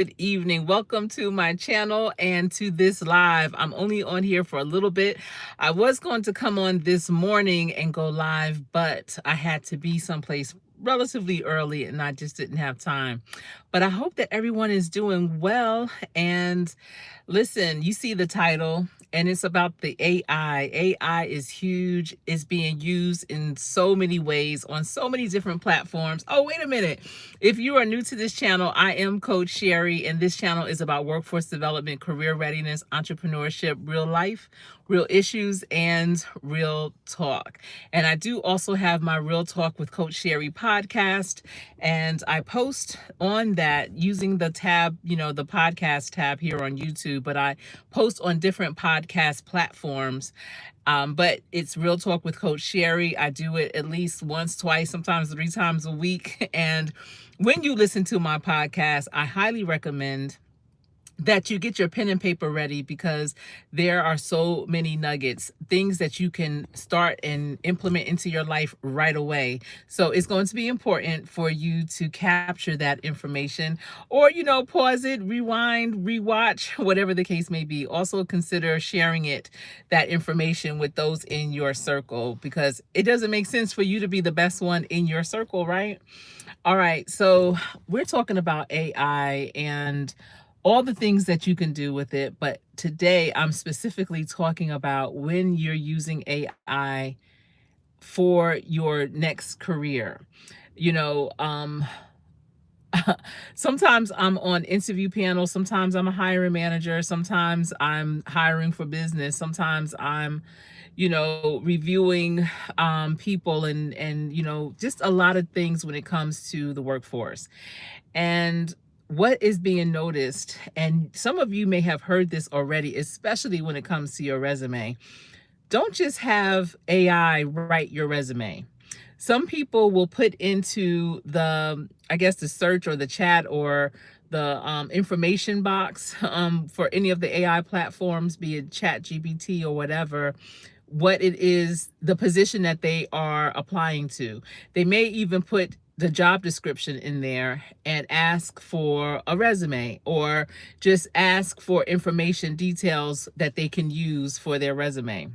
Good evening. Welcome to my channel and to this live. I'm only on here for a little bit. I was going to come on this morning and go live, but I had to be someplace relatively early and I just didn't have time. But I hope that everyone is doing well. And listen, you see the title, and it's about the AI. AI is huge. It's being used in so many ways on so many different platforms. Oh, wait a minute. If you are new to this channel, I am Coach Sherri, and this channel is about workforce development, career readiness, entrepreneurship, real life, real issues, and real talk. And I do also have my Real Talk with Coach Sherri podcast, and I post on that using the tab, the podcast tab here on YouTube, but I post on different podcast platforms. But it's Real Talk with Coach Sherri. I do it at least once, twice, sometimes 3 times a week. And when you listen to my podcast, I highly recommend that you get your pen and paper ready, because there are so many nuggets, things that you can start and implement into your life right away. So it's going to be important for you to capture that information, or, pause it, rewind, rewatch, whatever the case may be. Also consider sharing that information with those in your circle, because it doesn't make sense for you to be the best one in your circle, right? All right. So we're talking about AI and all the things that you can do with it. But today I'm specifically talking about when you're using AI for your next career. You know, um, Sometimes I'm on interview panels, sometimes I'm a hiring manager, sometimes I'm hiring for business, sometimes I'm reviewing people and just a lot of things when it comes to the workforce. And what is being noticed, and some of you may have heard this already, especially when it comes to your resume, don't just have AI write your resume. Some people will put into I guess, the search or the chat or the information box for any of the AI platforms, be it Chat GPT or whatever, what it is, the position that they are applying to. They may even put the job description in there and ask for a resume, or just ask for information details that they can use for their resume.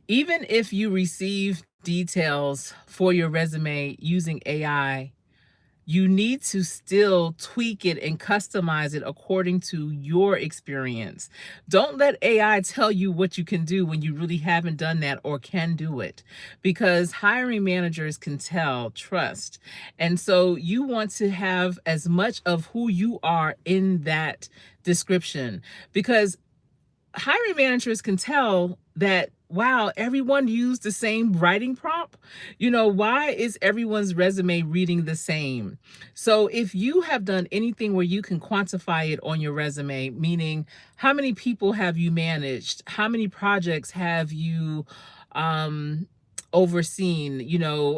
Even if you receive details for your resume using AI, you need to still tweak it and customize it according to your experience. Don't let AI tell you what you can do when you really haven't done that or can do it, because hiring managers can tell, trust. And so you want to have as much of who you are in that description, because hiring managers can tell that, wow, everyone used the same writing prompt. Why is everyone's resume reading the same? So if you have done anything where you can quantify it on your resume, meaning how many people have you managed, how many projects have you um overseen,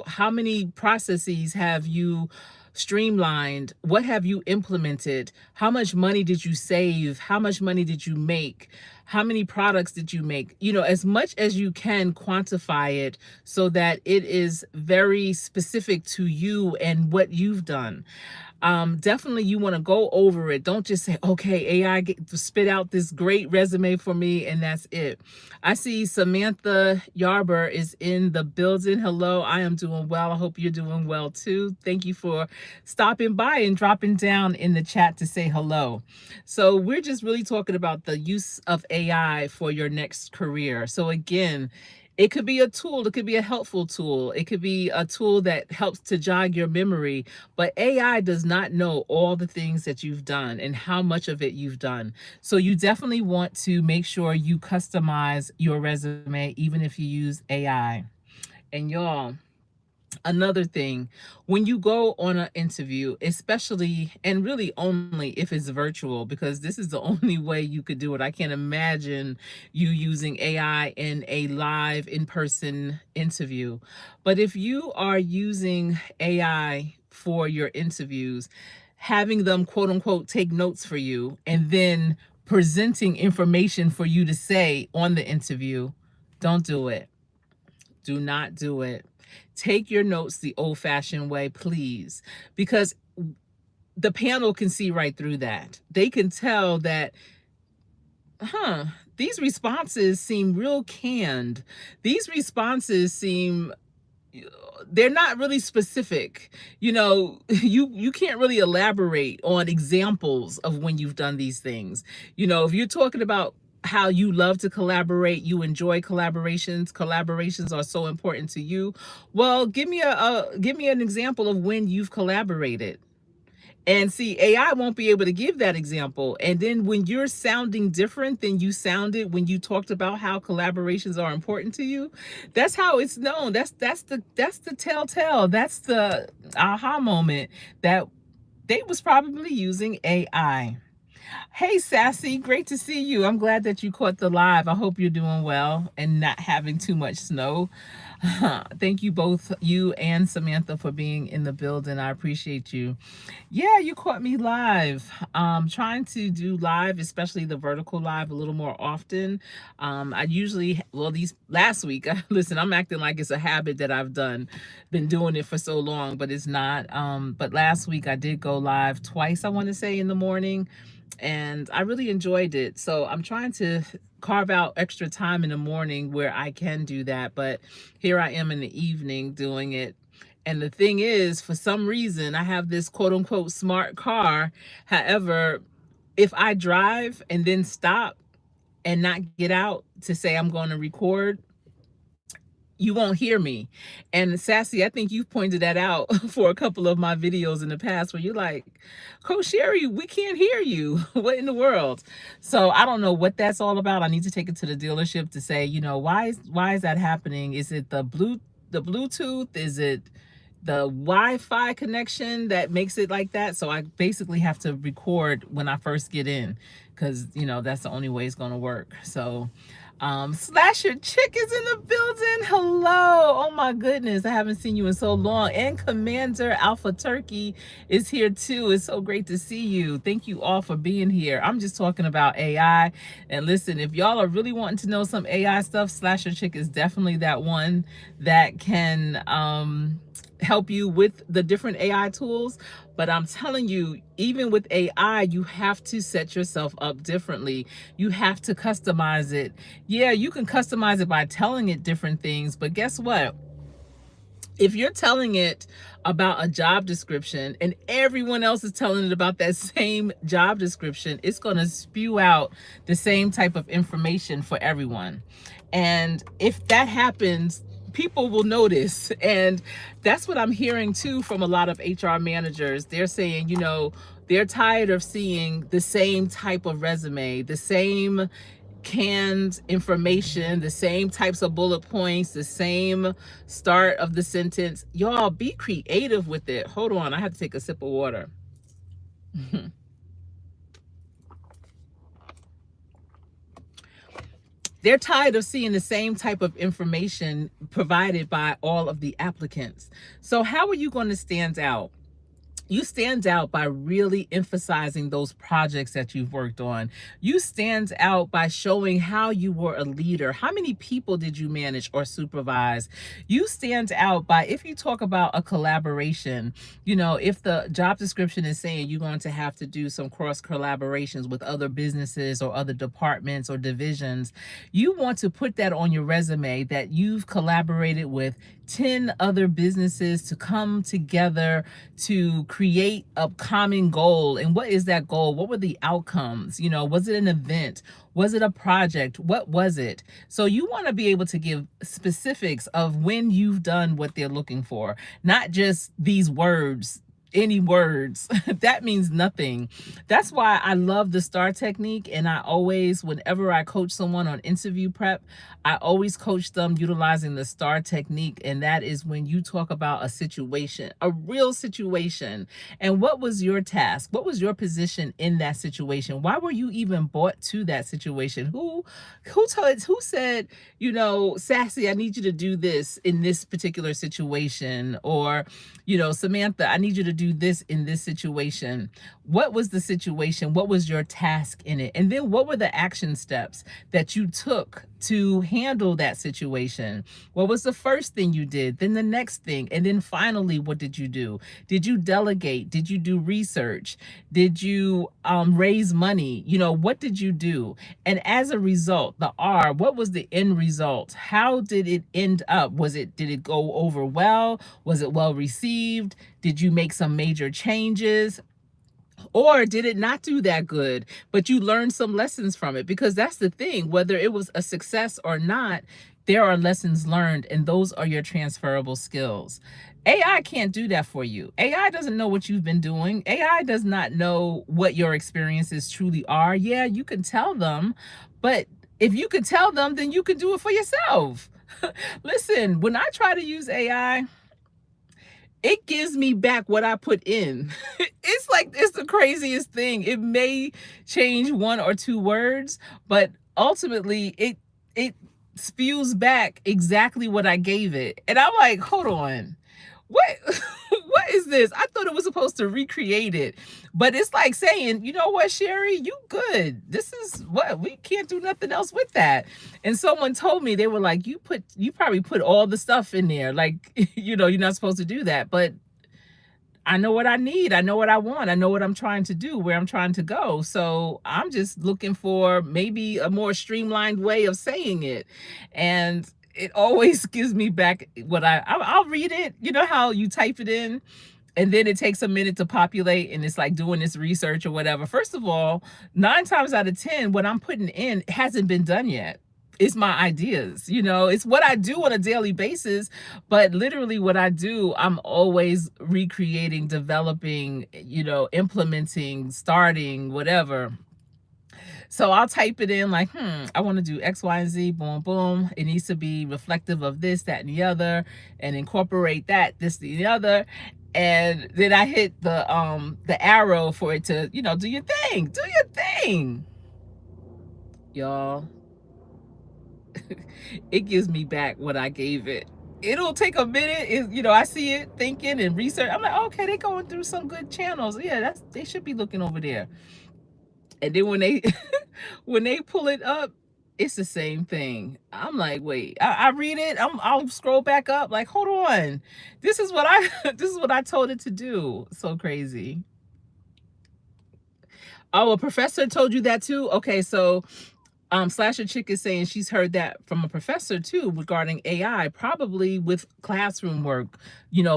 how many processes have you streamlined, what have you implemented, how much money did you save, how much money did you make, how many products did you make, as much as you can quantify it so that it is very specific to you and what you've done. Definitely you want to go over it. Don't just say, okay, AI spit out this great resume for me and that's it. I see Samantha Yarber is in the building. Hello, I am doing well. I hope you're doing well too. Thank you for stopping by and dropping down in the chat to say hello. So we're just really talking about the use of AI for your next career. So again, it could be a tool, it could be a helpful tool, it could be a tool that helps to jog your memory, but AI does not know all the things that you've done and how much of it you've done. So you definitely want to make sure you customize your resume, even if you use AI. And y'all, another thing, when you go on an interview, especially, and really only if it's virtual, because this is the only way you could do it. I can't imagine you using AI in a live in-person interview. But if you are using AI for your interviews, having them quote unquote take notes for you and then presenting information for you to say on the interview, don't do it. Do not do it. Take your notes the old fashioned way, please, because the panel can see right through that. They can tell that, these responses seem real canned. These responses seem, they're not really specific. You can't really elaborate on examples of when you've done these things. If you're talking about how you love to collaborate, you enjoy collaborations are so important to you. Well, give me an example of when you've collaborated. And see, AI won't be able to give that example. And then when you're sounding different than you sounded when you talked about how collaborations are important to you, that's how it's known. That's the telltale. That's the aha moment that they was probably using AI. Hey, Sassy, great to see you. I'm glad that you caught the live. I hope you're doing well and not having too much snow. Thank you both, you and Samantha, for being in the building. I appreciate you. Yeah, you caught me live. Trying to do live, especially the vertical live, a little more often. I usually, well, these last week, listen, I'm acting like it's a habit that I've been doing it for so long, but it's not. But last week I did go live twice, I want to say, in the morning, and I really enjoyed it. So I'm trying to carve out extra time in the morning where I can do that, but here I am in the evening doing it. And the thing is, for some reason, I have this quote unquote smart car. However, if I drive and then stop and not get out to say I'm going to record, you won't hear me. And Sassy, I think you've pointed that out for a couple of my videos in the past where you're like, Coach Sherri, we can't hear you. What in the world? So I don't know what that's all about. I need to take it to the dealership to say, why is that happening? Is it the Bluetooth? Is it the Wi-Fi connection that makes it like that? So I basically have to record when I first get in, because that's the only way it's going to work. So Slasher Chick is in the building. Hello. Oh my goodness, I haven't seen you in so long. And Commander Alpha Turkey is here too. It's so great to see you. Thank you all for being here. I'm just talking about AI. And listen, if y'all are really wanting to know some AI stuff, Slasher Chick is definitely that one that can help you with the different AI tools. But I'm telling you, even with AI, you have to set yourself up differently. You have to customize it. Yeah, you can customize it by telling it different things, but guess what? If you're telling it about a job description and everyone else is telling it about that same job description, it's going to spew out the same type of information for everyone. And if that happens, people will notice. And that's what I'm hearing too from a lot of HR managers. They're saying, they're tired of seeing the same type of resume, the same canned information, the same types of bullet points, the same start of the sentence. Y'all be creative with it. Hold on, I have to take a sip of water. They're tired of seeing the same type of information provided by all of the applicants. So how are you going to stand out? You stand out by really emphasizing those projects that you've worked on. You stand out by showing how you were a leader. How many people did you manage or supervise? You stand out by, if you talk about a collaboration, if the job description is saying you're going to have to do some cross collaborations with other businesses or other departments or divisions, you want to put that on your resume that you've collaborated with 10 other businesses to come together to create a common goal. And what is that goal? What were the outcomes? Was it an event? Was it a project? What was it? So you want to be able to give specifics of when you've done what they're looking for, not just these words. Any words that means nothing. That's why I love the STAR technique. And I always, whenever I coach someone on interview prep, I always coach them utilizing the STAR technique. And that is when you talk about a situation, a real situation. And what was your task? What was your position in that situation? Why were you even brought to that situation? Who said, Sassy, I need you to do this in this particular situation? Or, Samantha, I need you to do this in this situation. What was the situation? What was your task in it? And then what were the action steps that you took to handle that situation? What was the first thing you did? Then the next thing. And then finally, what did you do? Did you delegate? Did you do research? Did you raise money? What did you do? And as a result, the R, what was the end result? How did it end up? Did it go over well? Was it well received? Did you make some major changes? Or did it not do that good, but you learned some lessons from it? Because that's the thing, whether it was a success or not, there are lessons learned, and those are your transferable skills. AI can't do that for you. AI doesn't know what you've been doing. AI does not know what your experiences truly are. Yeah, you can tell them, but if you could tell them, then you can do it for yourself. Listen, when I try to use AI, it gives me back what I put in. It's the craziest thing. It may change one or two words, but ultimately it spews back exactly what I gave it. And I'm like, hold on. What what is this? I thought it was supposed to recreate it. But it's like saying, you know what, Sherri, you good. This is what we can't do nothing else with that. And someone told me, they were like, you probably put all the stuff in there. Like, you're not supposed to do that. But I know what I need. I know what I want. I know what I'm trying to do, where I'm trying to go. So I'm just looking for maybe a more streamlined way of saying it. And it always gives me back what I'll read it. You know how you type it in and then it takes a minute to populate, and it's like doing this research or whatever. First of all, 9 times out of 10, what I'm putting in hasn't been done yet. It's my ideas, it's what I do on a daily basis, but literally what I do, I'm always recreating, developing, implementing, starting, whatever. So I'll type it in like, I want to do X, Y, and Z, boom, boom. It needs to be reflective of this, that, and the other, and incorporate that, this, the other. And then I hit the arrow for it to, do your thing, y'all. It gives me back what I gave it. It'll take a minute. I see it thinking and research. I'm like, okay, they're going through some good channels. Yeah, they should be looking over there. And then when they when they pull it up, it's the same thing. I'm like, wait, I read it. I'll scroll back up. Like, hold on, this is what I told it to do. So crazy. Oh, a professor told you that too? Okay, so Slasher Chick is saying she's heard that from a professor too regarding AI, probably with classroom work,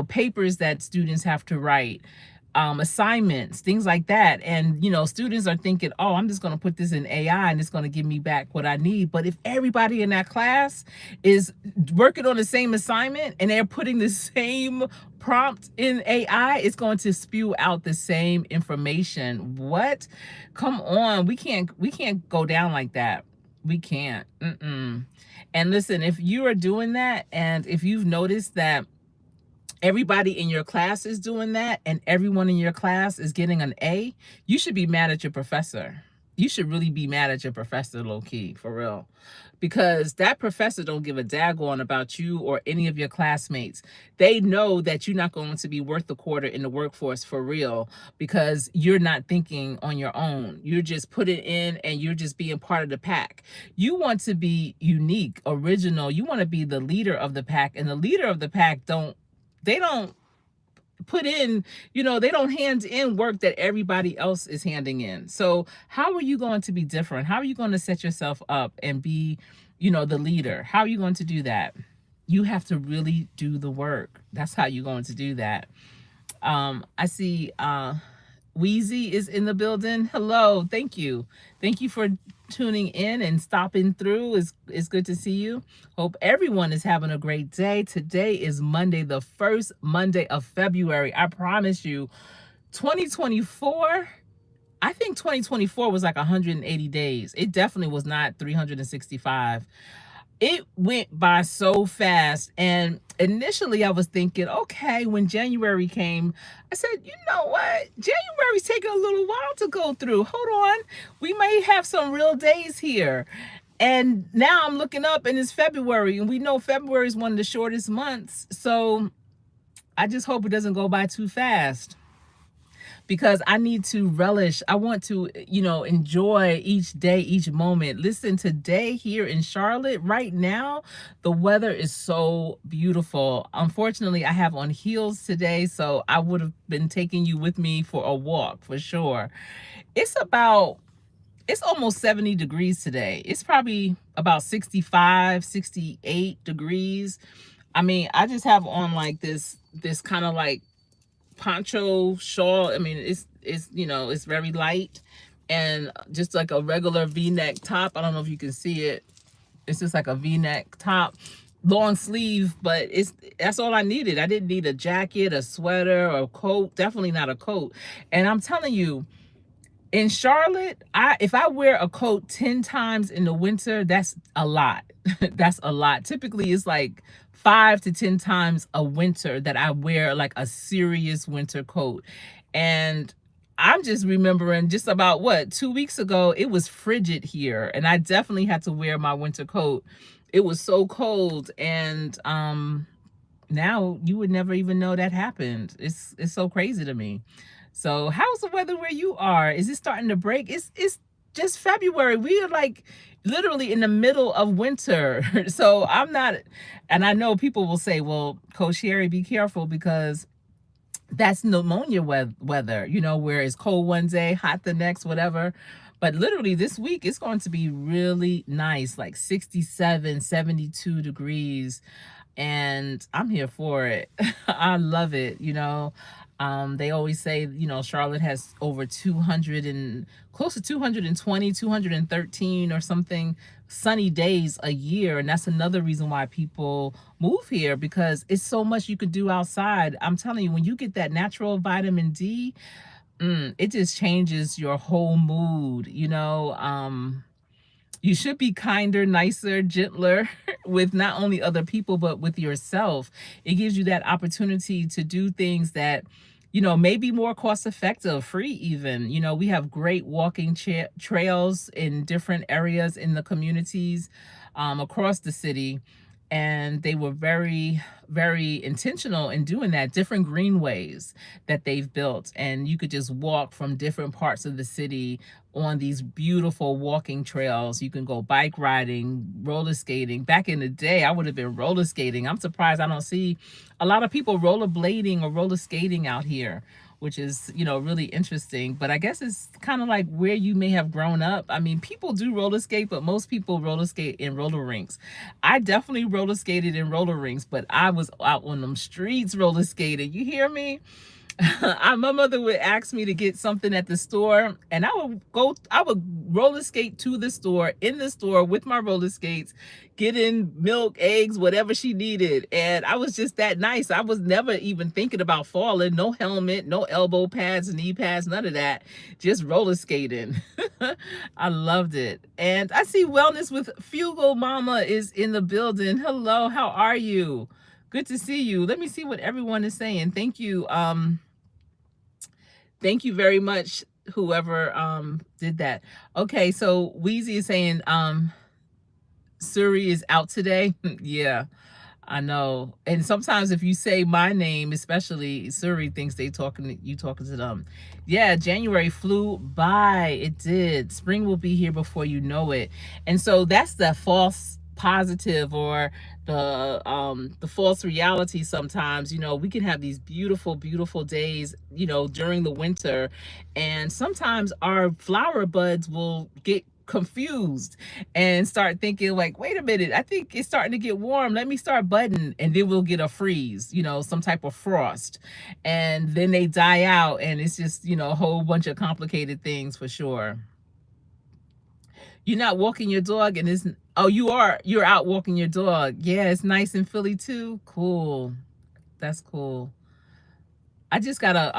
papers that students have to write, assignments, things like that. And, students are thinking, oh, I'm just going to put this in AI and it's going to give me back what I need. But if everybody in that class is working on the same assignment and they're putting the same prompt in AI, it's going to spew out the same information. What? Come on. We can't go down like that. We can't. And listen, if you are doing that, and if you've noticed that everybody in your class is doing that and everyone in your class is getting an A, you should be mad at your professor. You should really be mad at your professor, low key, for real. Because that professor don't give a daggone about you or any of your classmates. They know that you're not going to be worth a quarter in the workforce for real, because you're not thinking on your own. You're just putting in and you're just being part of the pack. You want to be unique, original. You want to be the leader of the pack, and the leader of the pack they don't put in, they don't hand in work that everybody else is handing in. So how are you going to be different? How are you going to set yourself up and be, the leader? How are you going to do that? You have to really do the work. That's how you're going to do that. I see Wheezy is in the building. Hello. Thank you. Thank you for tuning in and stopping through. It's good to see you. Hope everyone is having a great day. Today is Monday, the first Monday of February. I promise you, 2024, I think 2024 was like 180 days. It definitely was not 365. It went by so fast. And initially I was thinking, okay, when January came, I said, you know what? January's taking a little while to go through. Hold on. We may have some real days here. And now I'm looking up and it's February, and we know February is one of the shortest months. So I just hope it doesn't go by too fast. because I need to relish. I want to, enjoy each day, each moment. Listen, today here in Charlotte, right now, the weather is so beautiful. Unfortunately, I have on heels today, so I would have been taking you with me for a walk for sure. It's about it's almost 70 degrees today. It's probably about 65, 68 degrees. I mean, I just have on like this kind of like poncho shawl. I mean, it's very light and just like a regular V-neck top. I don't know if you can see it. It's just like a V-neck top, long sleeve, but that's all I needed. I didn't need a jacket, a sweater, or a coat. Definitely not a coat. And I'm telling you, in Charlotte, if I wear a coat 10 times in the winter, that's a lot. That's a lot. Typically, it's like 5 to 10 times a winter that I wear like a serious winter coat. And I'm just remembering just about 2 weeks ago, it was frigid here, and I definitely had to wear my winter coat. It was so cold, and now you would never even know that happened. It's so crazy to me. So how's the weather where you are? Is it starting to break? It's just February. We are like literally in the middle of winter. So I'm not, and I know people will say, well, Coach Sherri, be careful because that's pneumonia weather, where it's cold one day, hot the next, whatever. But literally this week, it's going to be really nice, like 67, 72 degrees. And I'm here for it. I love it. They always say, Charlotte has over 200 and close to 220, 213 or something sunny days a year. And that's another reason why people move here, because it's so much you could do outside. I'm telling you, when you get that natural vitamin D, it just changes your whole mood. You should be kinder, nicer, gentler with not only other people, but with yourself. It gives you that opportunity to do things that, may be more cost effective, free even. We have great walking trails in different areas in the communities across the city. And they were very, very intentional in doing that. Different greenways that they've built, and you could just walk from different parts of the city on these beautiful walking trails. You can go bike riding, roller skating. Back in the day, I would have been roller skating. I'm surprised I don't see a lot of people rollerblading or roller skating out here, which is, really interesting. But I guess it's kind of like where you may have grown up. I mean, people do roller skate, but most people roller skate in roller rinks. I definitely roller skated in roller rinks, but I was out on them streets roller skating. You hear me? My mother would ask me to get something at the store, and I would roller skate to the store, in the store with my roller skates, getting milk, eggs, whatever she needed. And I was just that nice. I was never even thinking about falling. No helmet, no elbow pads, knee pads, none of that. Just roller skating. I loved it. And I see Wellness with Fugal Mama is in the building. Hello, how are you? Good to see you. Let me see what everyone is saying. Thank you. Thank you very much, whoever did that. Okay, so Wheezy is saying Suri is out today. Yeah, I know. And sometimes if you say my name, especially Suri thinks you talking to them. Yeah, January flew by. It did. Spring will be here before you know it. And so that's the false positive, or the false reality. Sometimes we can have these beautiful days during the winter, and sometimes our flower buds will get confused and start thinking like, wait a minute, I think it's starting to get warm, let me start budding, and then we'll get a freeze, some type of frost, and then they die out, and it's just a whole bunch of complicated things for sure. You're not walking your dog, and it's, oh, you're out walking your dog. Yeah, it's nice in Philly too. Cool. That's cool. I just got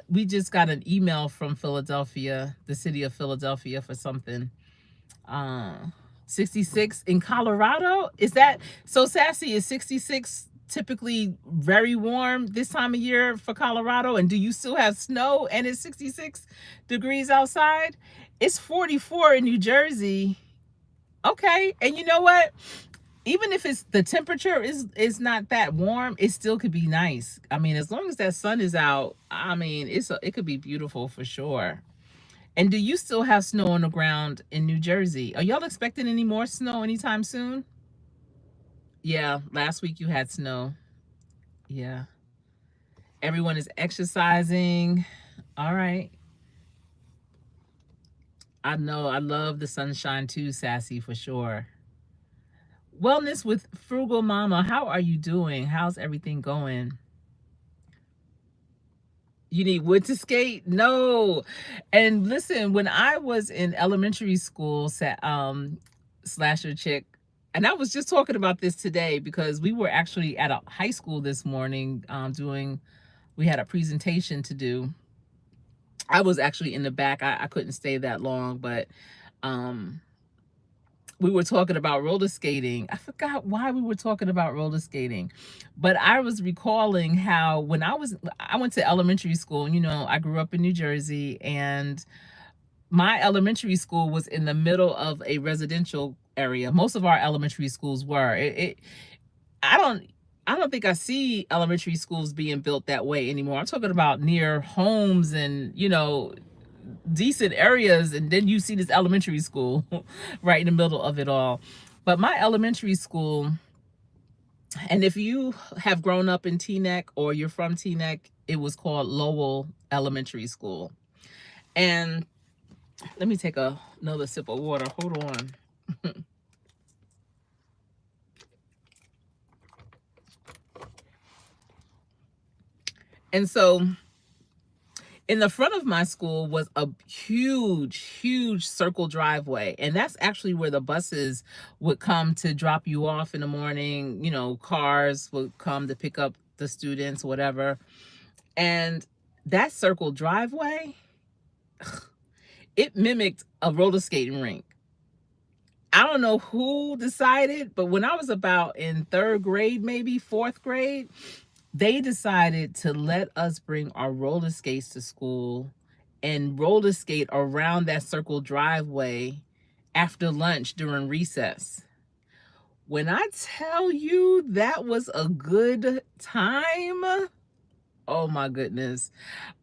we just got an email from Philadelphia, the city of Philadelphia, for something. 66 in Colorado. Is that so? Sassy, is 66 typically very warm this time of year for Colorado? And do you still have snow and it's 66 degrees outside? It's 44 in New Jersey. Okay. And you know what? even if it's the temperature is not that warm, it still could be nice. I mean, as long as that sun is out, I mean, it could be beautiful for sure. And do you still have snow on the ground in New Jersey? Are y'all expecting any more snow anytime soon? Yeah, last week you had snow. Yeah. Everyone is exercising. All right. I know. I love the sunshine too, Sassy, for sure. Wellness with Frugal Mama. How are you doing? How's everything going? You need wood to skate? No. And listen, when I was in elementary school, slasher chick, and I was just talking about this today because we were actually at a high school this morning we had a presentation to do. I was actually in the back. I couldn't stay that long, but um we were talking about roller skating. I forgot why we were talking about roller skating, but I was recalling how when I went to elementary school, you know, I grew up in New Jersey, and my elementary school was in the middle of a residential area. Most of our elementary schools were. I don't I don't think I see elementary schools being built that way anymore. I'm talking about near homes and, you know, decent areas, and then you see this elementary school right in the middle of it all. But my elementary school, and if you have grown up in Teaneck or you're from Teaneck, it was called Lowell Elementary School. And let me take another sip of water. Hold on. And so in the front of my school was a huge circle driveway, and that's actually where the buses would come to drop you off in the morning. You know, cars would come to pick up the students, whatever. And that circle driveway, it mimicked a roller skating rink. I don't know who decided, but when I was about in third grade, maybe fourth grade, they decided to let us bring our roller skates to school and roller skate around that circle driveway after lunch during recess. When I tell you that was a good time, oh my goodness.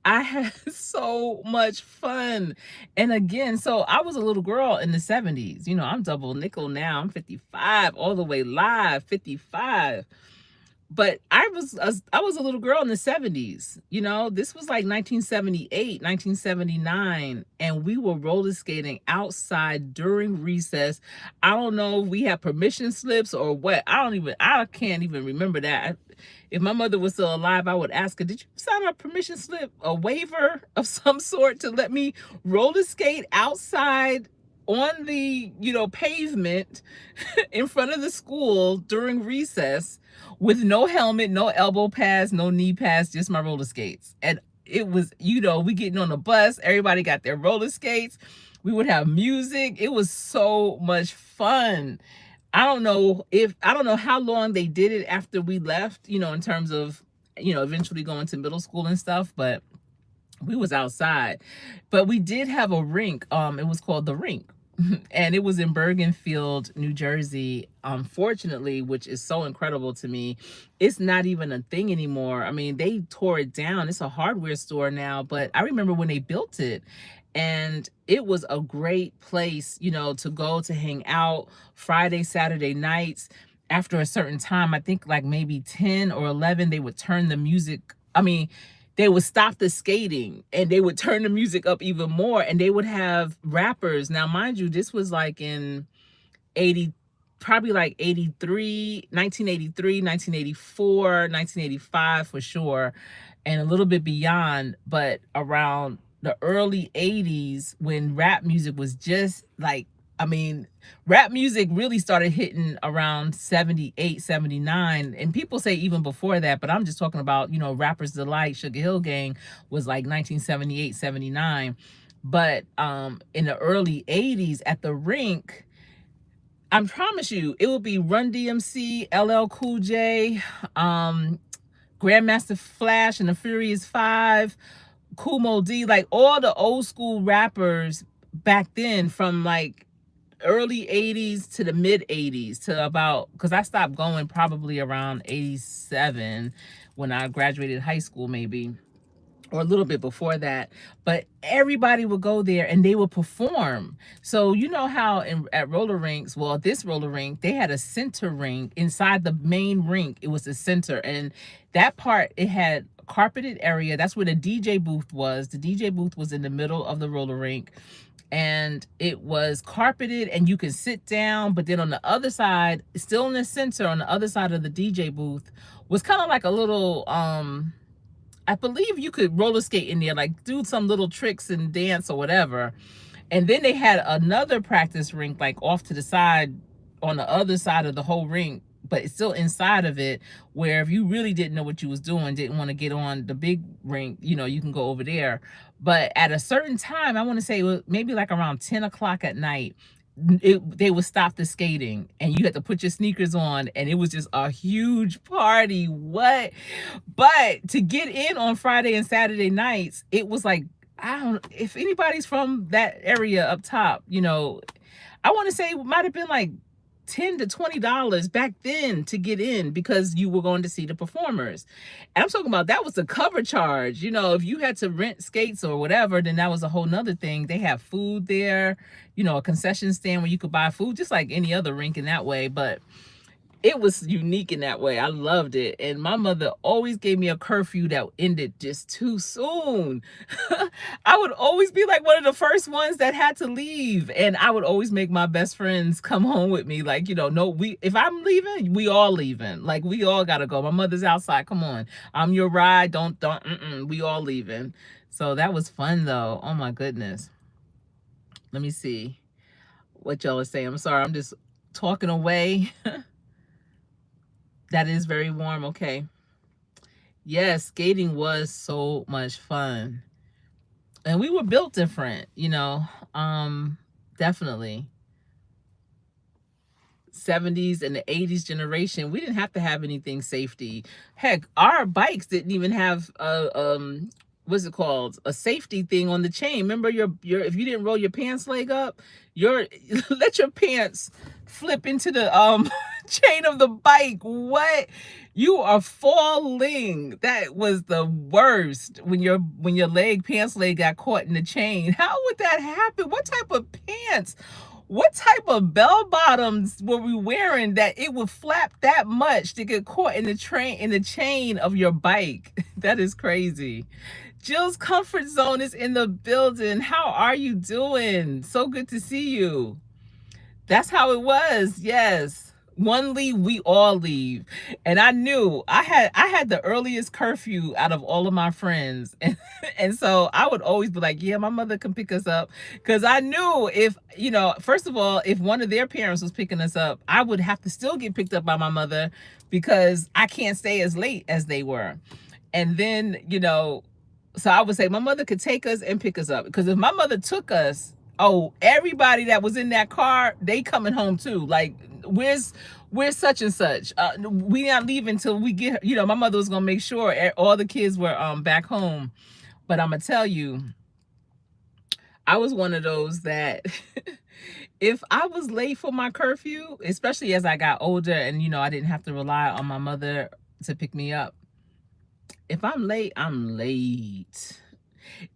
I had so much fun. And again, so I was a little girl in the 70s. You know, I'm double nickel now. I'm 55, all the way live, 55. But I was a little girl in the 70s. You know, this was like 1978, 1979, and we were roller skating outside during recess. I don't know if we had permission slips or what. I can't even remember that. If my mother was still alive, I would ask her, did you sign a permission slip, a waiver of some sort to let me roller skate outside on the, you know, pavement in front of the school during recess with no helmet, no elbow pads, no knee pads, just my roller skates. And it was, you know, we getting on the bus, everybody got their roller skates. We would have music. It was so much fun. I don't know how long they did it after we left, you know, in terms of, you know, eventually going to middle school and stuff, but we was outside. But we did have a rink. It was called the Rink. And it was in Bergenfield, New Jersey. Unfortunately, which is so incredible to me, it's not even a thing anymore. I mean, they tore it down. It's a hardware store now, but I remember when they built it, and it was a great place, you know, to go to hang out Friday, Saturday nights. After a certain time, I think like maybe 10 or 11, they would turn the music. I mean, they would stop the skating and they would turn the music up even more, and they would have rappers. Now, mind you, this was like in 80, probably like 83, 1983, 1984, 1985 for sure, and a little bit beyond. But around the early 80s, when rap music was just like, I mean, rap music really started hitting around 78, 79. And people say even before that, but I'm just talking about, you know, Rappers Delight, Sugar Hill Gang was like 1978, 79. But in the early 80s at the Rink, I promise you, it will be Run DMC, LL Cool J, Grandmaster Flash and the Furious Five, Kool Moe D, like all the old school rappers back then from like early 80s to the mid 80s to about, because I stopped going probably around 87 when I graduated high school, maybe, or a little bit before that. But everybody would go there and they would perform. So you know how at roller rinks, well, this roller rink, they had a center ring inside the main rink. It was the center, and that part, it had carpeted area. That's where the DJ booth was. The DJ booth was in the middle of the roller rink, and it was carpeted and you could sit down. But then on the other side, still in the center, on the other side of the DJ booth, was kind of like a little I believe you could roller skate in there, like do some little tricks and dance or whatever. And then they had another practice rink like off to the side on the other side of the whole rink, but it's still inside of it, where if you really didn't know what you was doing, didn't want to get on the big rink, you know, you can go over there. But at a certain time, I want to say it was maybe like around 10 o'clock at night, they would stop the skating and you had to put your sneakers on, and it was just a huge party. What? But to get in on Friday and Saturday nights, it was like, I don't, if anybody's from that area up top, you know, I want to say it might have been like $10 to $20 back then to get in, because you were going to see the performers. And I'm talking about, that was the cover charge. You know, if you had to rent skates or whatever, then that was a whole nother thing. They have food there, you know, a concession stand where you could buy food, just like any other rink in that way. But it was unique in that way. I loved it. And my mother always gave me a curfew that ended just too soon. I would always be like one of the first ones that had to leave. And I would always make my best friends come home with me. Like, you know, no, if I'm leaving, we all leaving. Like, we all gotta go. My mother's outside. Come on. I'm your ride. We all leaving. So that was fun though. Oh my goodness. Let me see what y'all are saying. I'm sorry. I'm just talking away. That is very warm. Okay. Yes, skating was so much fun. And we were built different, you know. Definitely. 70s and the 80s generation, we didn't have to have anything safety. Heck, our bikes didn't even have what's it called, a safety thing on the chain. Remember, your if you didn't roll your pants leg up, let your pants flip into the chain of the bike. What? You are falling. That was the worst, when your pants leg got caught in the chain. How would that happen? What type of pants, what type of bell bottoms were we wearing that it would flap that much to get caught in the chain of your bike? That is crazy. Jill's Comfort Zone is in the building. How are you doing? So good to see you. That's how it was. Yes. One leave, we all leave. And I knew I had the earliest curfew out of all of my friends. And so I would always be like, yeah, my mother can pick us up. Because I knew, if, you know, first of all, if one of their parents was picking us up, I would have to still get picked up by my mother, because I can't stay as late as they were. And then, you know, so I would say my mother could take us and pick us up. Because if my mother took us, oh, everybody that was in that car, they coming home too. Like, where's such and such? We not leaving until we get, you know, my mother was gonna make sure all the kids were back home. But I'm gonna tell you, I was one of those that if I was late for my curfew, especially as I got older and, you know, I didn't have to rely on my mother to pick me up. If I'm late, I'm late.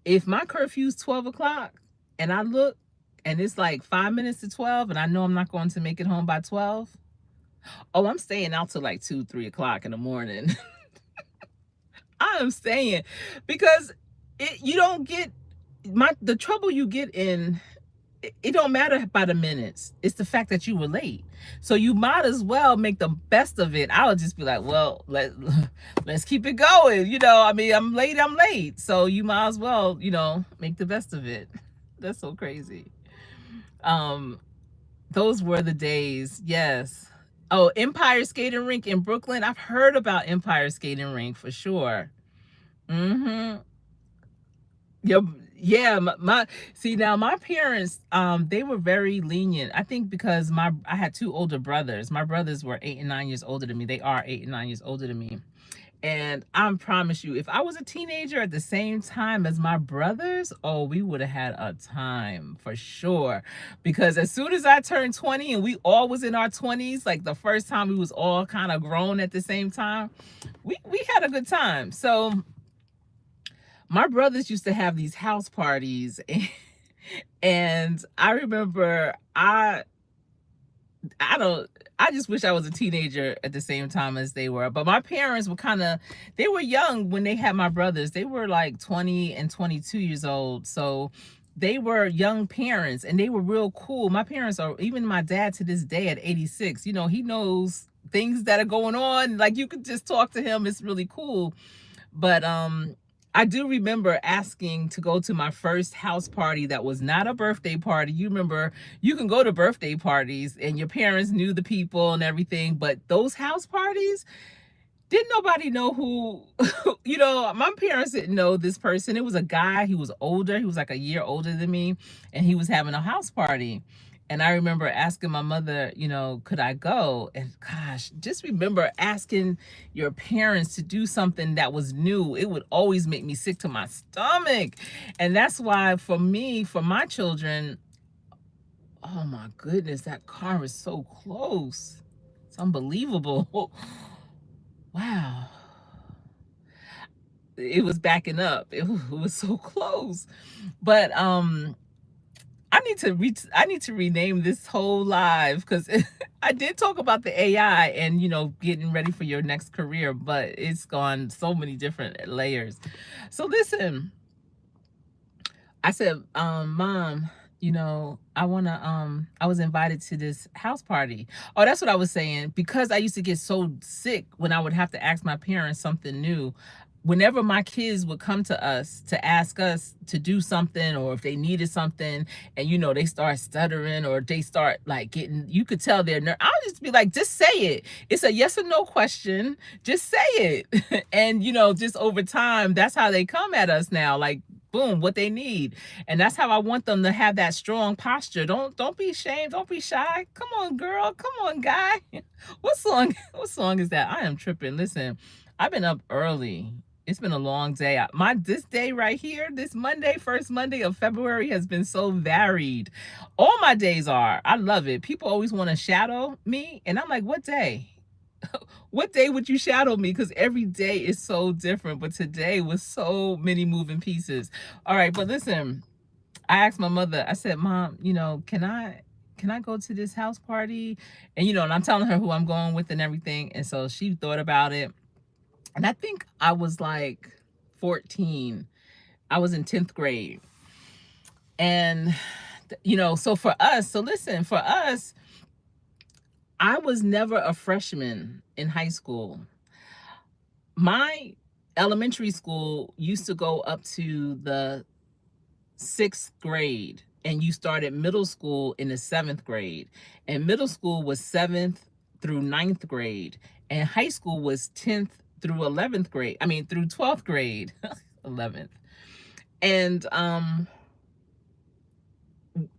If my curfew's 12 o'clock and I look and it's like 5 minutes to 12 and I know I'm not going to make it home by 12, oh, I'm staying out till like 2, 3 o'clock in the morning. I am staying, because you don't get the trouble you get in. It don't matter by the minutes. It's the fact that you were late. So you might as well make the best of it. I would just be like, well, let's keep it going. You know, I mean, I'm late. So you might as well, you know, make the best of it. That's so crazy. Those were the days. Yes. Oh, Empire Skating Rink in Brooklyn. I've heard about Empire Skating Rink for sure. Mm-hmm. Yeah, see, now my parents, they were very lenient. I think because I had 2 older brothers. My brothers were 8 and 9 years older than me. They are 8 and 9 years older than me. And I promise you, if I was a teenager at the same time as my brothers, oh, we would have had a time for sure. Because as soon as I turned 20 and we all was in our 20s, like the first time we was all kind of grown at the same time, we had a good time. So my brothers used to have these house parties and I remember I don't I just wish I was a teenager at the same time as they were. But my parents were they were young when they had my brothers. They were like 20 and 22 years old. So they were young parents and they were real cool. My parents are, even my dad to this day at 86, he knows things that are going on. Like you could just talk to him. It's really cool. But I do remember asking to go to my first house party that was not a birthday party. You remember you can go to birthday parties and your parents knew the people and everything, but those house parties, didn't nobody know who, my parents didn't know this person. It was a guy, he was older, he was like a year older than me, and he was having a house party. And I remember asking my mother, could I go? And gosh, just remember asking your parents to do something that was new. It would always make me sick to my stomach. And that's why for me, for my children, oh my goodness, that car is so close. It's unbelievable. Wow. It was backing up. It was so close. But I need to rename this whole live because I did talk about the AI and getting ready for your next career, but it's gone so many different layers. So listen, I said, Mom, I was invited to this house party. Oh, that's what I was saying. Because I used to get so sick when I would have to ask my parents something new. Whenever my kids would come to us to ask us to do something, or if they needed something and they start stuttering or they start like you could tell they're I'll just be like, just say it. It's a yes or no question. Just say it. And just over time, that's how they come at us now. Like, boom, what they need. And that's how I want them to have that strong posture. Don't be ashamed, don't be shy. Come on, girl, come on, guy. What song is that? I am tripping. Listen, I've been up early. It's been a long day. This day right here, this Monday, first Monday of February, has been so varied. All my days are. I love it. People always want to shadow me, and I'm like, what day? What day would you shadow me? Because every day is so different, but today was so many moving pieces. All right, but listen, I asked my mother, I said, Mom, can I go to this house party? And and I'm telling her who I'm going with and everything. And so she thought about it. And I think I was like 14. I was in 10th grade. And so for us, for us, I was never a freshman in high school. My elementary school used to go up to the 6th grade, and you started middle school in the 7th grade. And middle school was 7th through 9th grade, and high school was 10th through 11th grade. I mean, through 12th grade, 11th. And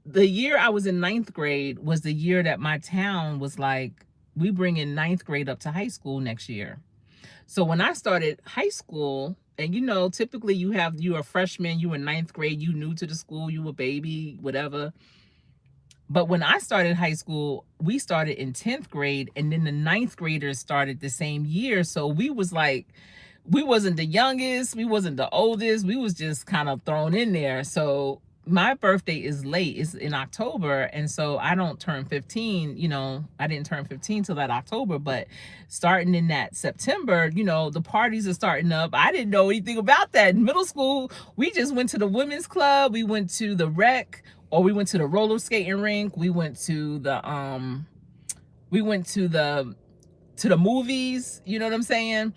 the year I was in 9th grade was the year that my town was like, we bring in 9th grade up to high school next year. So when I started high school, and typically you're a freshman, you were 9th grade, you new to the school, you a baby, whatever. But when I started high school, we started in 10th grade, and then the 9th graders started the same year. So we was like, we wasn't the youngest, we wasn't the oldest, we was just kind of thrown in there. So my birthday is late, it's in October, and so I don't turn 15. I didn't turn 15 till that October, but starting in that September, the parties are starting up. I didn't know anything about that. In middle school, we just went to the women's club, we went to the rec, or we went to the roller skating rink, we went to the movies, you know what I'm saying?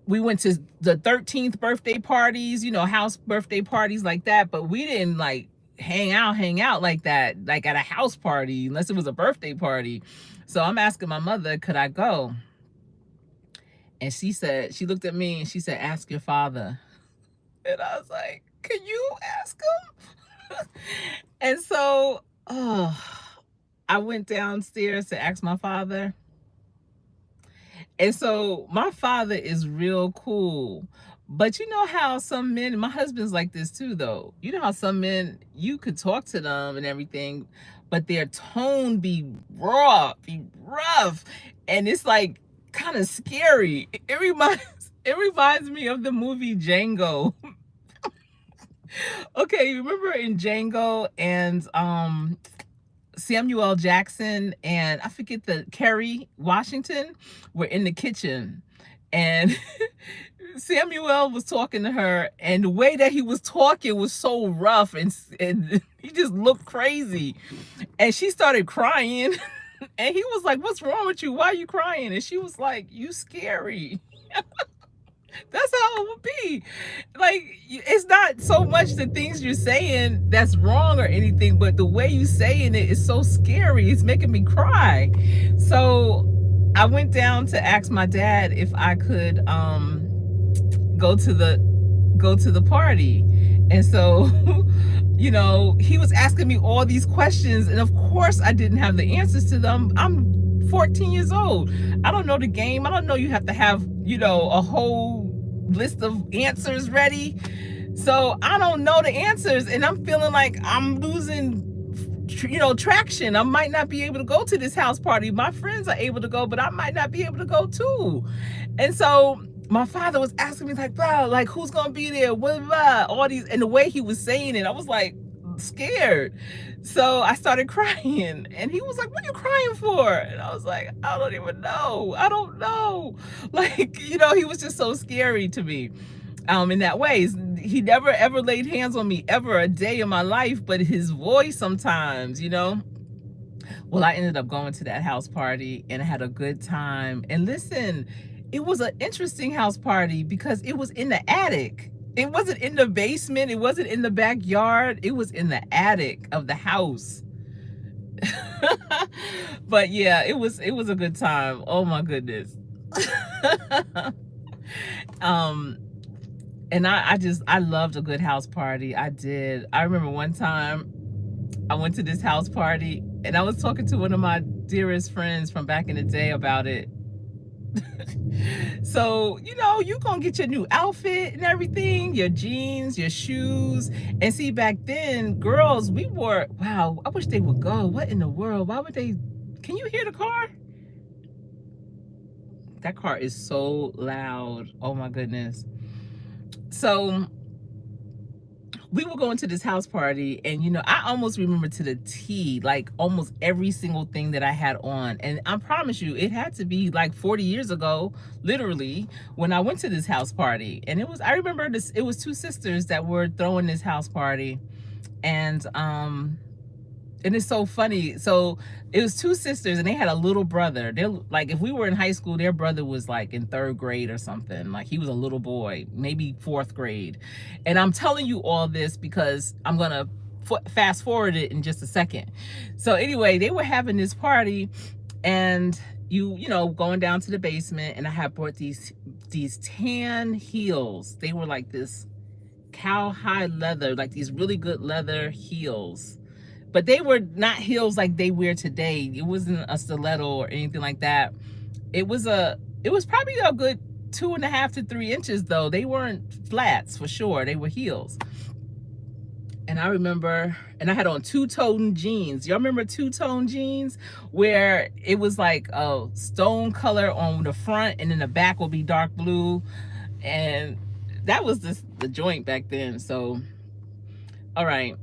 We went to the 13th birthday parties, house birthday parties like that, but we didn't like hang out like that, like at a house party, unless it was a birthday party. So I'm asking my mother, could I go? And she looked at me and she said, ask your father. And I was like, can you ask him? And so, I went downstairs to ask my father. And so my father is real cool. But you know how some men, my husband's like this too, though. You know how some men, you could talk to them and everything, but their tone be rough. And it's like kind of scary. It reminds me of the movie Django. Okay, you remember in Django and Samuel L. Jackson and I forget the Kerry Washington were in the kitchen, and Samuel was talking to her, and the way that he was talking was so rough, and he just looked crazy, and she started crying, and he was like, "What's wrong with you? Why are you crying?" And she was like, "You scary." That's how it would be. Like, it's not so much the things you're saying that's wrong or anything, but the way you saying it is so scary. It's making me cry. So I went down to ask my dad if I could go to the party. And so you know, he was asking me all these questions, and of course I didn't have the answers to them. I'm 14 years old. I don't know the game. I don't know you have to have, you know, a whole list of answers ready. So I don't know the answers, and I'm feeling like I'm losing, you know, traction. I might not be able to go to this house party. My friends are able to go, but I might not be able to go too. And so my father was asking me like, blah, like who's gonna be there? Blah, blah, all these, and the way he was saying it, I was like scared. So I started crying, and he was like, "What are you crying for?" And I was like, "I don't even know. I don't know." Like, you know, he was just so scary to me. In that way, he never ever laid hands on me ever a day in my life, but his voice sometimes, you know. Well, I ended up going to that house party and I had a good time. And listen, it was an interesting house party because it was in the attic. It wasn't in the basement. It wasn't in the backyard. It was in the attic of the house. But yeah, it was a good time. Oh my goodness. um and I loved a good house party. I did. I remember one time I went to this house party and I was talking to one of my dearest friends from back in the day about it. So, you know, you gonna get your new outfit and everything, your jeans, your shoes. And see, back then, girls, we wore, wow, I wish they would go. What in the world? Why would they? Can you hear the car? That car is so loud. Oh my goodness. So we were going to this house party, and you know, I almost remember to the T, like almost every single thing that I had on. And I promise you, it had to be like 40 years ago, literally, when I went to this house party. And I remember this, it was two sisters that were throwing this house party. And it's so funny. So it was two sisters and they had a little brother. They're like, if we were in high school, their brother was like in 3rd grade or something. Like he was a little boy, maybe 4th grade. And I'm telling you all this because I'm going to fast forward it in just a second. So anyway, they were having this party, and you know, going down to the basement, and I had brought these tan heels. They were like this cowhide leather, like these really good leather heels. But they were not heels like they wear today. It wasn't a stiletto or anything like that. It was probably a good 2.5 to 3 inches though. They weren't flats for sure. They were heels. And I remember, and I had on two-tone jeans. Y'all remember two-tone jeans? Where it was like a stone color on the front and then the back would be dark blue. And that was the joint back then. So, all right.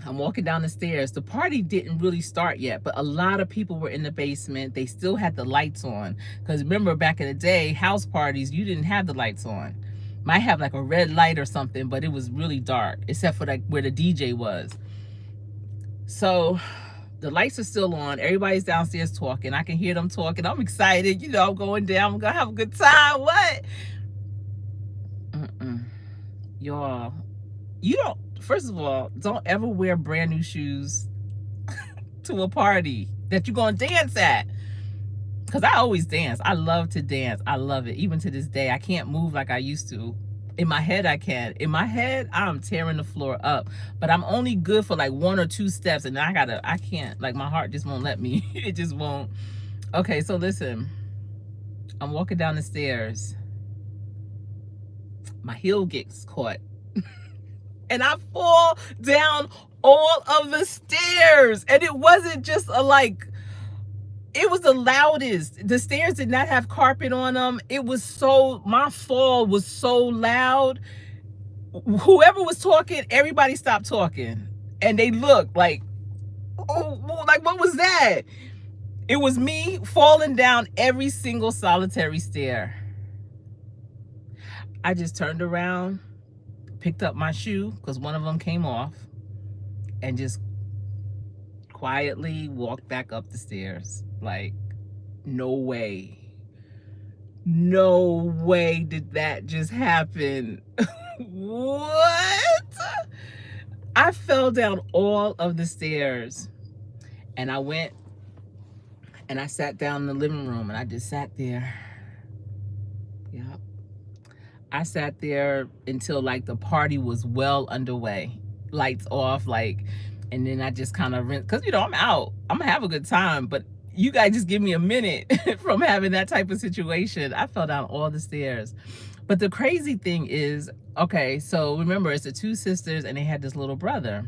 I'm walking down the stairs. The party didn't really start yet, but a lot of people were in the basement. They still had the lights on. Because remember, back in the day, house parties, you didn't have the lights on. Might have like a red light or something, but it was really dark, except for like where the DJ was. So the lights are still on. Everybody's downstairs talking. I can hear them talking. I'm excited. You know, I'm going down. I'm going to have a good time. What? Y'all, you don't, first of all, don't ever wear brand new shoes to a party that you're going to dance at. Because I always dance. I love to dance. I love it. Even to this day, I can't move like I used to. In my head, I can. In my head, I'm tearing the floor up. But I'm only good for like 1 or 2 steps. And I can't. Like, my heart just won't let me. It just won't. Okay, so listen. I'm walking down the stairs. My heel gets caught. And I fall down all of the stairs. And it wasn't just a like, it was the loudest. The stairs did not have carpet on them. It was so, my fall was so loud. Whoever was talking, everybody stopped talking. And they looked like, oh, like what was that? It was me falling down every single solitary stair. I just turned around, picked up my shoe because one of them came off, and just quietly walked back up the stairs. Like, no way. No way did that just happen. What? I fell down all of the stairs, and I went and I sat down in the living room, and I just sat there. Yeah. I sat there until like the party was well underway, lights off, like, and then I just kind of because I'm out, I'm gonna have a good time, but you guys just give me a minute from having that type of situation. I fell down all the stairs. But the crazy thing is, okay, so remember, it's the two sisters and they had this little brother.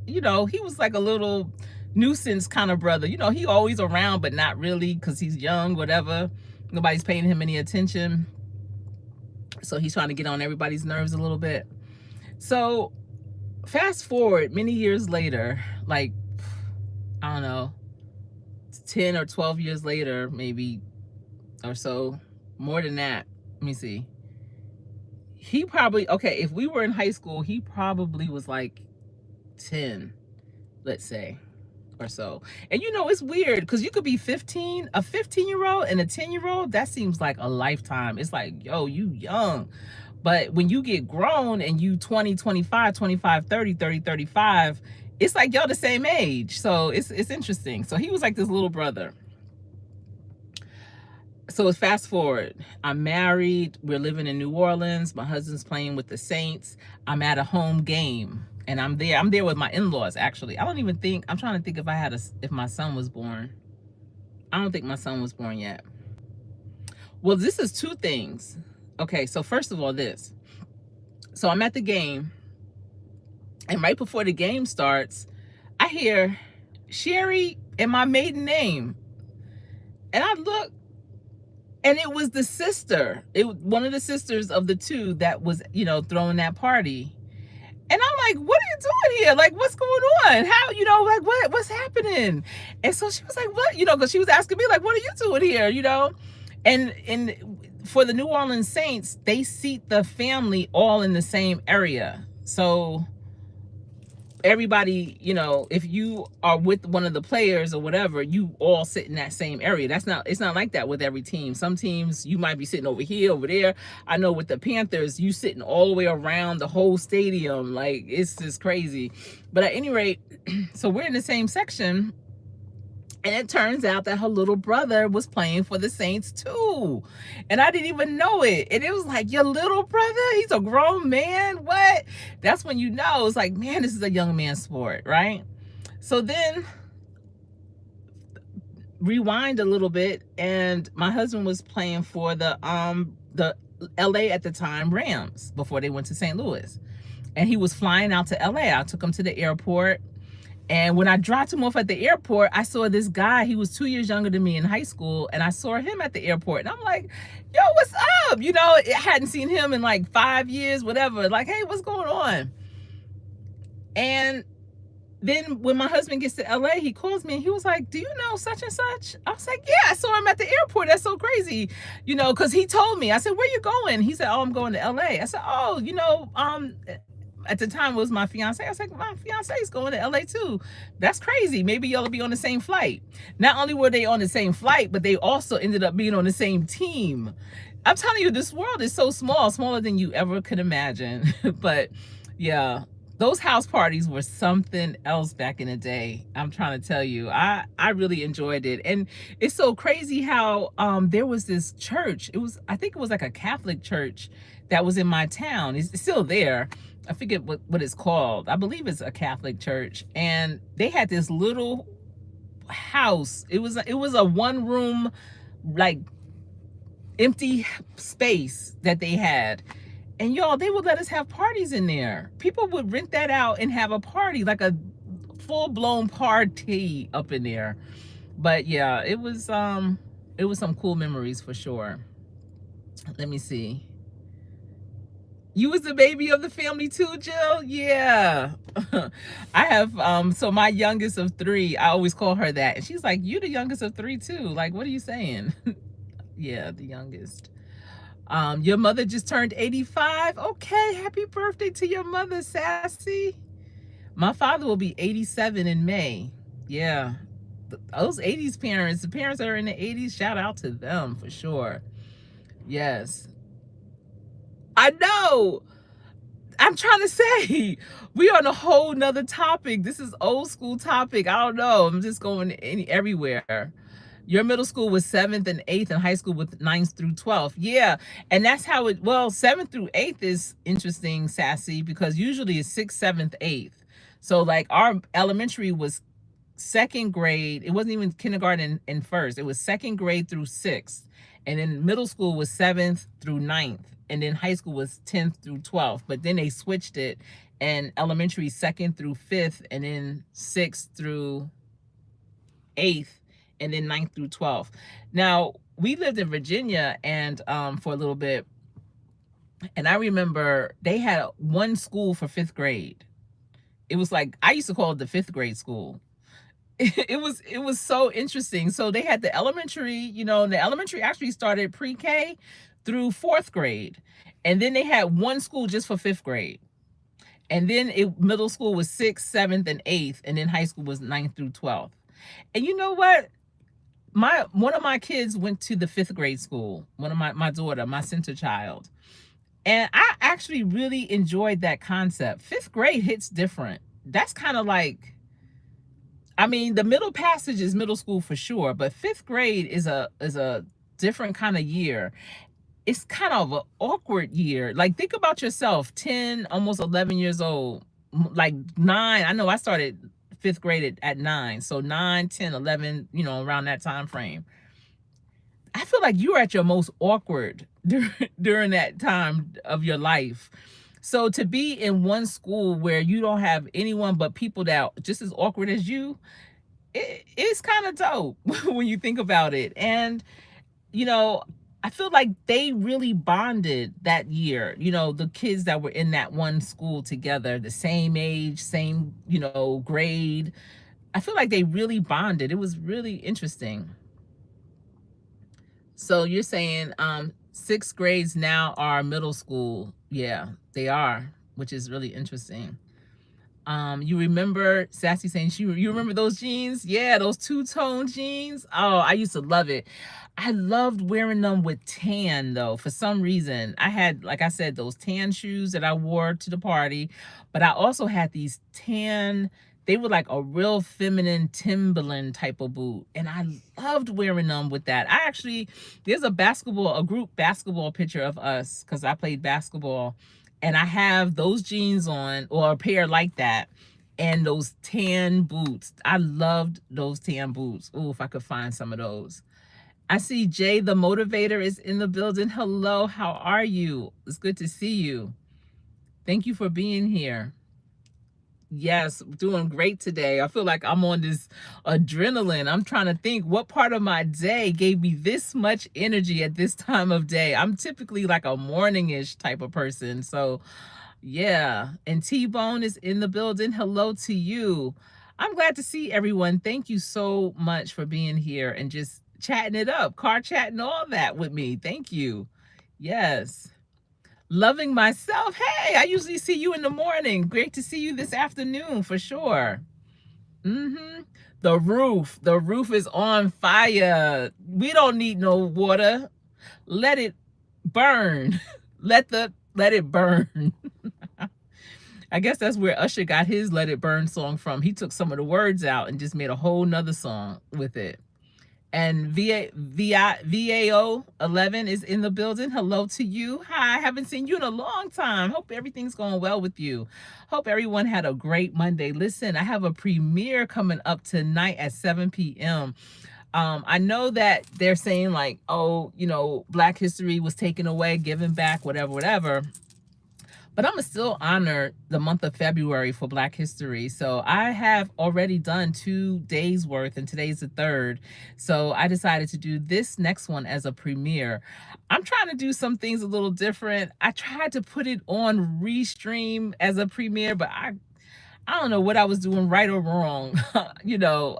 He was like a little nuisance kind of brother. He always around, but not really, because he's young, whatever. Nobody's paying him any attention. So he's trying to get on everybody's nerves a little bit. So fast forward many years later, like, I don't know, 10 or 12 years later, maybe, or so, more than that. Let me see. He probably, okay, if we were in high school, he probably was like 10, let's say, or so. And it's weird because you could be 15, a 15-year-old and a 10-year-old, that seems like a lifetime. It's like, yo, you young. But when you get grown and you 20, 25, 25, 30, 30, 35, it's like y'all the same age. So it's interesting. So he was like this little brother. So it's fast forward. I'm married. We're living in New Orleans. My husband's playing with the Saints. I'm at a home game. And I'm there. I'm there with my in-laws, actually. I don't even think, I'm trying to think if my son was born. I don't think my son was born yet. Well, this is two things. Okay, so first of all, this. So I'm at the game. And right before the game starts, I hear Sherri and my maiden name. And I look, and it was the sister. One of the sisters of the two that was, throwing that party. And I'm like, what are you doing here? Like, what's going on? How, like, what's happening? And so she was like, what? Because she was asking me, like, what are you doing here? And for the New Orleans Saints, they seat the family all in the same area. So everybody, if you are with one of the players or whatever, you all sit in that same area. It's not like that with every team. Some teams you might be sitting over here, over there. I know with the Panthers, you sitting all the way around the whole stadium. Like, it's just crazy. But at any rate, so we're in the same section. And it turns out that her little brother was playing for the Saints too. And I didn't even know it. And it was like, your little brother? He's a grown man? What? That's when you know. It's like, man, this is a young man's sport, right? So then rewind a little bit, and my husband was playing for the LA at the time Rams before they went to St. Louis. And he was flying out to LA. I took him to the airport. And when I dropped him off at the airport, I saw this guy. He was 2 years younger than me in high school. And I saw him at the airport. And I'm like, yo, what's up? I hadn't seen him in like 5 years, whatever. Like, hey, what's going on? And then when my husband gets to LA, he calls me and he was like, do you know such and such? I was like, yeah, I saw him at the airport. That's so crazy. Because he told me. I said, where you going? He said, oh, I'm going to LA. I said, oh, at the time it was my fiance. I was like, my fiance is going to LA too. That's crazy. Maybe y'all will be on the same flight. Not only were they on the same flight, but they also ended up being on the same team. I'm telling you, this world is so small, smaller than you ever could imagine. But yeah, those house parties were something else back in the day. I'm trying to tell you, I really enjoyed it. And it's so crazy how there was this church. I think it was like a Catholic church that was in my town. It's still there. I forget what it's called. I believe it's a Catholic church. And they had this little house. It was a one room, like, empty space that they had. And y'all, they would let us have parties in there. People would rent that out and have a party, like a full-blown party up in there. But yeah, it was some cool memories for sure. Let me see. You was the baby of the family too, Jill? Yeah. I have so my youngest of three, I always call her that. And she's like, you the youngest of three too. Like, what are you saying? Yeah, the youngest. Your mother just turned 85. Okay, happy birthday to your mother, Sassy. My father will be 87 in May. Yeah. Those 80s parents, the parents that are in the 80s, shout out to them for sure. Yes. I know. I'm trying to say, we on a whole nother topic. This is old school topic. I don't know. I'm just going everywhere. Your middle school was 7th and 8th, and high school was 9th through 12th. Yeah, and that's how it, well, 7th through 8th is interesting, Sassy, because usually it's 6th, 7th, 8th. So like our elementary was second grade. It wasn't even kindergarten and first. It was second grade through 6th. And then middle school was 7th through 9th. And then high school was 10th through 12th. But then they switched it, and elementary 2nd through 5th, and then 6th through 8th, and then 9th through 12th. Now, we lived in Virginia and for a little bit. And I remember they had one school for 5th grade. It was like, I used to call it the 5th grade school. It was so interesting. So they had the elementary, you know, and the elementary actually started pre-K through 4th grade. And then they had one school just for 5th grade. And then middle school was 6th, 7th, and 8th. And then high school was 9th through 12th. And you know what? One of my kids went to the 5th grade school. One of my daughter, my center child. And I actually really enjoyed that concept. 5th grade hits different. That's kind of like, I mean, the middle passage is middle school for sure, but 5th grade is a different kind of year. It's kind of an awkward year. Like, think about yourself, 10, almost 11 years old, like 9. I know I started 5th grade at 9. So 9, 10, 11, you know, around that time frame. I feel like you were at your most awkward during that time of your life. So to be in one school where you don't have anyone but people that are just as awkward as you, it's kind of dope when you think about it. And, you know, I feel like they really bonded that year, you know, the kids that were in that one school together, the same age, same, you know, grade. I feel like they really bonded. It was really interesting. So you're saying 6th grades now are middle school. Yeah, they are, which is really interesting. You remember Sassy saying you remember those jeans? Yeah, those two-tone jeans. Oh, I used to love it. I loved wearing them with tan though. For some reason, I had, like I said, those tan shoes that I wore to the party, but I also had these tan, they were like a real feminine Timberland type of boot. And I loved wearing them with that. I actually, there's a group basketball picture of us because I played basketball. And I have those jeans on, or a pair like that, and those tan boots. I loved those tan boots. Oh, if I could find some of those. I see Jay the Motivator is in the building. Hello, how are you? It's good to see you. Thank you for being here. Yes, doing great today. I feel like I'm on this adrenaline. I'm trying to think what part of my day gave me this much energy at this time of day. I'm typically like a morning-ish type of person. So yeah, and T-Bone is in the building. Hello to you. I'm glad to see everyone. Thank you so much for being here and just chatting it up, car chatting, all that with me. Thank you. Yes. Loving myself. Hey, I usually see you in the morning. Great to see you this afternoon for sure. The roof is on fire. We don't need no water. Let it burn. Let it burn. I guess that's where Usher got his Let It Burn song from. He took some of the words out and just made a whole nother song with it. And VAO 11 is in the building. Hello to you. Hi, haven't seen you in a long time. Hope everything's going well with you. Hope everyone had a great Monday. Listen, I have a premiere coming up tonight at 7 p.m. I know that they're saying like, oh, Black history was taken away, given back, whatever, whatever. But I'm gonna still honor the month of February for Black history. So I have already done 2 days worth, and today's the third. So I decided to do this next one as a premiere. I'm trying to do some things a little different. I tried to put it on Restream as a premiere, but I don't know what I was doing, right or wrong.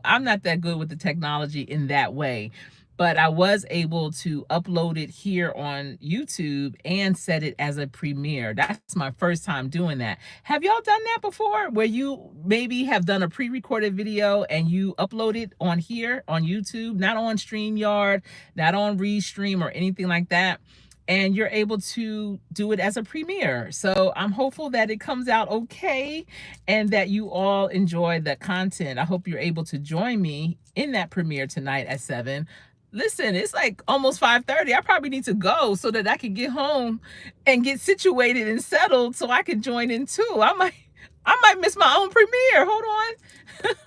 I'm not that good with the technology in that way. But I was able to upload it here on YouTube and set it as a premiere. That's my first time doing that. Have y'all done that before? Where you maybe have done a pre-recorded video and you upload it on here on YouTube, not on StreamYard, not on Restream or anything like that, and you're able to do it as a premiere. So I'm hopeful that it comes out okay and that you all enjoy the content. I hope you're able to join me in that premiere tonight at 7. Listen, it's like almost 5:30. I probably need to go so that I can get home and get situated and settled so I can join in too. I might miss my own premiere. Hold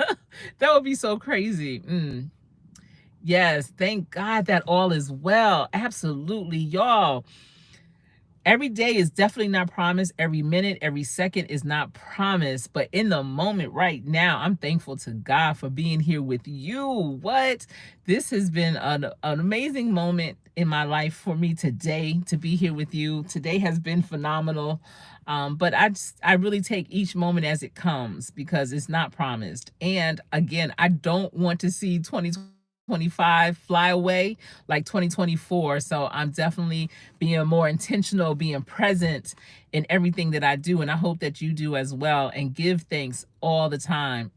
on. That would be so crazy. Yes, thank God that all is well. Absolutely, y'all. Every day is definitely not promised. Every minute, every second is not promised. But in the moment right now, I'm thankful to God for being here with you. What? This has been an amazing moment in my life for me today to be here with you. Today has been phenomenal. But I really take each moment as it comes because it's not promised. And again, I don't want to see 2025 fly away like 2024. So I'm definitely being more intentional, being present in everything that I do. And I hope that you do as well and give thanks all the time.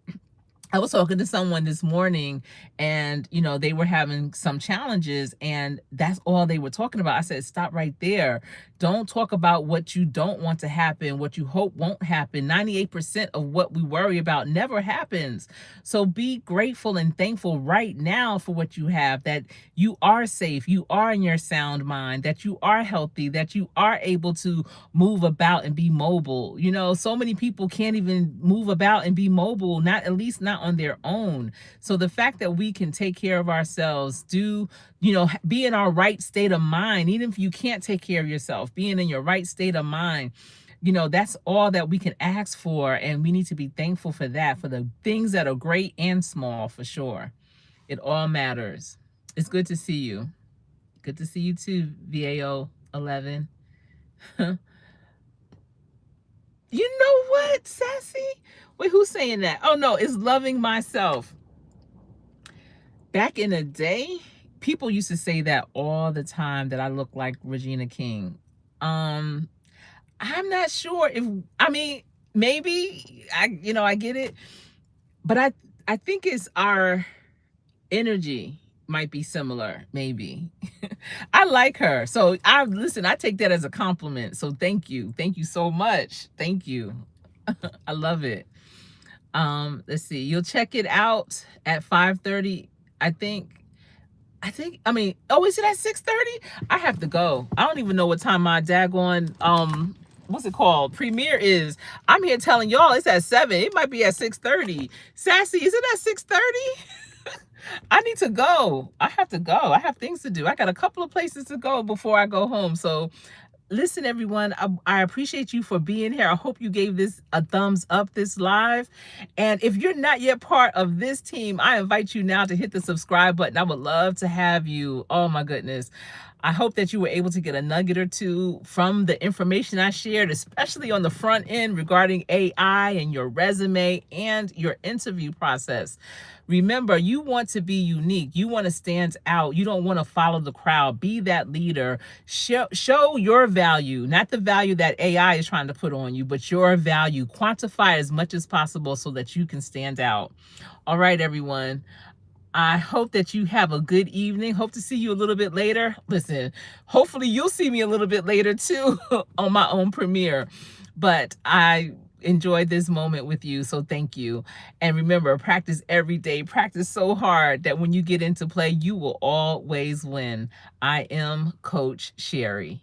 I was talking to someone this morning and, they were having some challenges and that's all they were talking about. I said, stop right there. Don't talk about what you don't want to happen, what you hope won't happen. 98% of what we worry about never happens. So be grateful and thankful right now for what you have, that you are safe, you are in your sound mind, that you are healthy, that you are able to move about and be mobile. So many people can't even move about and be mobile, at least not on their own. So the fact that we can take care of ourselves, be in our right state of mind, even if you can't take care of yourself, being in your right state of mind, that's all that we can ask for. And we need to be thankful for that, for the things that are great and small, for sure. It all matters. It's good to see you. Good to see you too, VAO 11. You know what, Sassy? Wait, who's saying that? Oh no, it's loving myself. Back in the day, people used to say that all the time, that I look like Regina King. I'm not sure maybe I get it, but I think it's our energy might be similar, maybe. I like her. So I take that as a compliment. So thank you. Thank you so much. Thank you. I love it. Let's see. You'll check it out at 5:30. I mean, oh, is it at 6:30? I have to go. I don't even know what time my daggone what's it called? Premiere is. I'm here telling y'all it's at 7. It might be at 6:30. Sassy, is it at 6:30? I need to go. I have to go. I have things to do. I got a couple of places to go before I go home. So listen, everyone, I appreciate you for being here. I hope you gave this a thumbs up, this live. And if you're not yet part of this team, I invite you now to hit the subscribe button. I would love to have you. Oh my goodness. I hope that you were able to get a nugget or two from the information I shared, especially on the front end regarding AI and your resume and your interview process. Remember, you want to be unique. You want to stand out. You don't want to follow the crowd. Be that leader. Show your value, not the value that AI is trying to put on you, but your value. Quantify as much as possible so that you can stand out. All right, everyone. I hope that you have a good evening. Hope to see you a little bit later. Listen, hopefully you'll see me a little bit later too on my own premiere. But I enjoyed this moment with you, so thank you. And remember, practice every day. Practice so hard that when you get into play, you will always win. I am Coach Sherri.